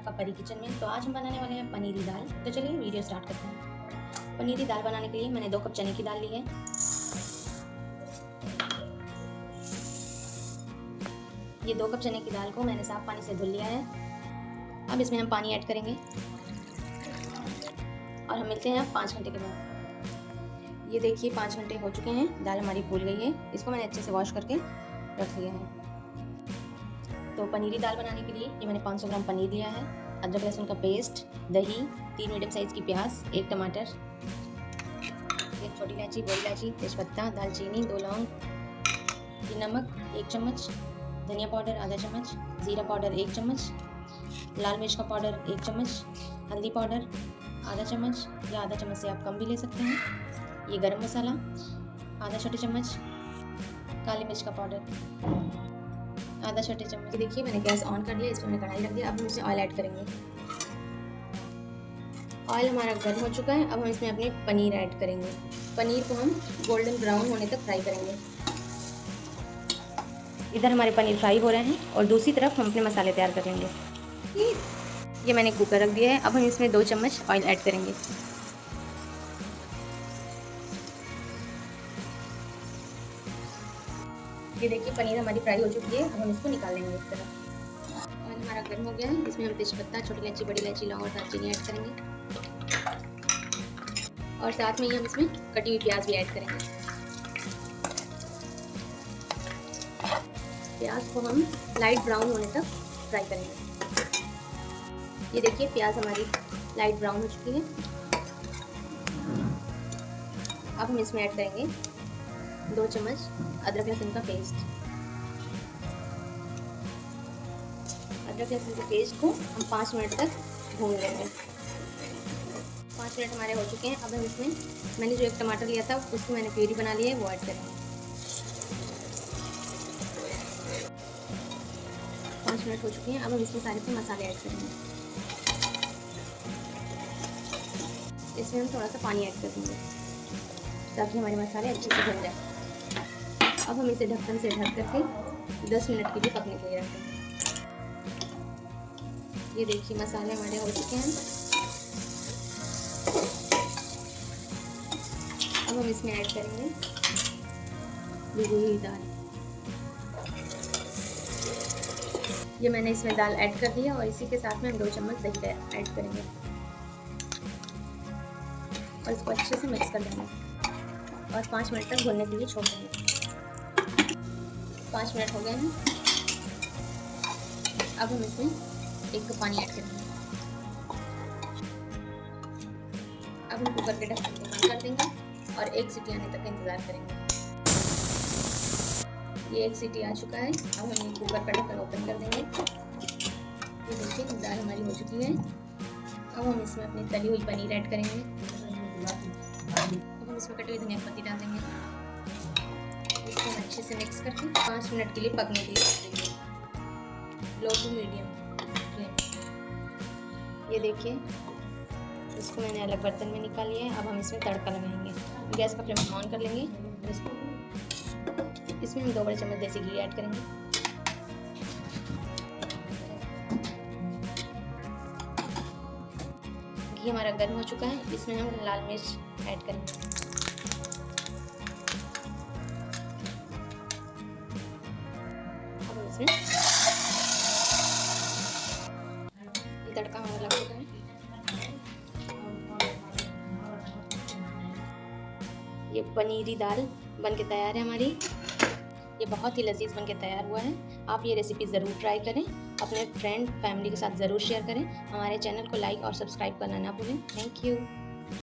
आपका परी किचन में। तो आज हम बनाने वाले हैं पनीरी दाल। तो चलिए वीडियो स्टार्ट करते हैं। पनीरी दाल बनाने के लिए मैंने 2 कप चने की दाल ली है। ये 2 कप चने की दाल को मैंने साफ पानी से धुल लिया है। अब इसमें हम पानी ऐड करेंगे और हम मिलते हैं 5 घंटे के बाद। ये देखिए 5 घंटे हो चुके हैं, दाल हमारी फूल गई है। इसको मैंने अच्छे से वॉश करके रख लिया है। तो पनीरी दाल बनाने के लिए ये मैंने 500 ग्राम पनीर लिया है, अदरक लहसुन का पेस्ट, दही, 3 मीडियम साइज़ की प्याज, 1 टमाटर, 1 छोटी इलायची, बड़ी इलायची, तेजपत्ता, दालचीनी, 2 लौंग, नमक 1 चम्मच, धनिया पाउडर आधा चम्मच, जीरा पाउडर 1 चम्मच, लाल मिर्च का पाउडर 1 चम्मच, हल्दी पाउडर आधा चम्मच या आधा चम्मच से आप कम भी ले सकते हैं। ये गरम मसाला आधा छोटे चम्मच, काली मिर्च का पाउडर आधा छोटे चम्मच। देखिए मैंने गैस ऑन कर दिया, इसमें मैंने कढ़ाई रख दिया। अब हम इसमें ऑयल ऐड करेंगे। ऑयल हमारा गर्म हो चुका है। अब हम इसमें अपने पनीर ऐड करेंगे। पनीर को हम गोल्डन ब्राउन होने तक फ्राई करेंगे। इधर हमारे पनीर फ्राई हो रहे हैं और दूसरी तरफ हम अपने मसाले तैयार करेंगे। ये मैंने कुकर रख दिया है। अब हम इसमें 2 चम्मच ऑयल ऐड करेंगे। ये देखिए पनीर हमारी फ्राई हो चुकी है। अब हम इसको निकाल लेंगे इस तरह। ऑयल हमारा गर्म हो गया है। इसमें हम तेजपत्ता, छोटी इलायची, बड़ी इलायची, लौंग और दालचीनी ऐड करेंगे और साथ में ही हम इसमें कटी हुई प्याज भी ऐड करेंगे। प्याज को हम लाइट ब्राउन होने तक फ्राई करेंगे। ये देखिए प्याज हमारी लाइट ब्राउन हो चुकी है। अब हम इसमें ऐड करेंगे 2 चम्मच अदरक लहसुन का पेस्ट। अदरक लहसुन के पेस्ट को हम 5 मिनट तक भून लेंगे। 5 मिनट हमारे हो चुके हैं। अब हम इसमें मैंने जो 1 टमाटर लिया था उसको मैंने प्यूरी बना लिया है, वो ऐड करेंगे। 5 मिनट हो चुके हैं। अब हम इसमें सारे से मसाले ऐड करेंगे। इसमें हम थोड़ा सा पानी ऐड कर देंगे ताकि हमारे मसाले अच्छे से भुन जाए। अब हम इसे ढक्कन से ढक करके 10 मिनट के लिए पकने के लिए रखेंगे। ये देखिए मसाले हमारे हो चुके हैं। अब हम इसमें ऐड करेंगे भिगोई हुई दाल। ये मैंने इसमें दाल ऐड कर दी है और इसी के साथ में हम 2 चम्मच दही ऐड करेंगे और इसको अच्छे से मिक्स कर देंगे और 5 मिनट तक भूनने के लिए छोड़ देंगे। 5 मिनट हो गए हैं। अब हम इसमें 1 कप पानी ऐड करेंगे। अब हम कुकर के ढक्कन को बंद कर देंगे और 1 सीटी आने तक इंतज़ार करेंगे। ये 1 सीटी आ चुका है। अब हम ये कुकर का ढक्कन ओपन कर देंगे। ये देखिए दाल हमारी हो चुकी है। अब हम इसमें अपनी तली हुई पनीर ऐड करेंगे। अब हम इसमें कटी हुई धनिया पत्ती डाल देंगे। इसको अच्छे से मिक्स करके 5 मिनट के लिए पकने के लिए रख देंगे, लो टू मीडियम फ्लेम। ये देखिए इसको मैंने अलग बर्तन में निकाल लिया है। अब हम इसमें तड़का लगाएंगे। गैस का फ्लेम ऑन कर लेंगे। इसमें हम 2 बड़े चम्मच देसी घी ऐड करेंगे। घी हमारा गर्म हो चुका है। इसमें हम लाल मिर्च ऐड करेंगे। ये तड़का हमारा लग चुका है। ये पनीरी दाल बन के तैयार है हमारी। ये बहुत ही लजीज बन के तैयार हुआ है। आप ये रेसिपी ज़रूर ट्राई करें, अपने फ्रेंड फैमिली के साथ ज़रूर शेयर करें। हमारे चैनल को लाइक और सब्सक्राइब करना ना भूलें। Thank you.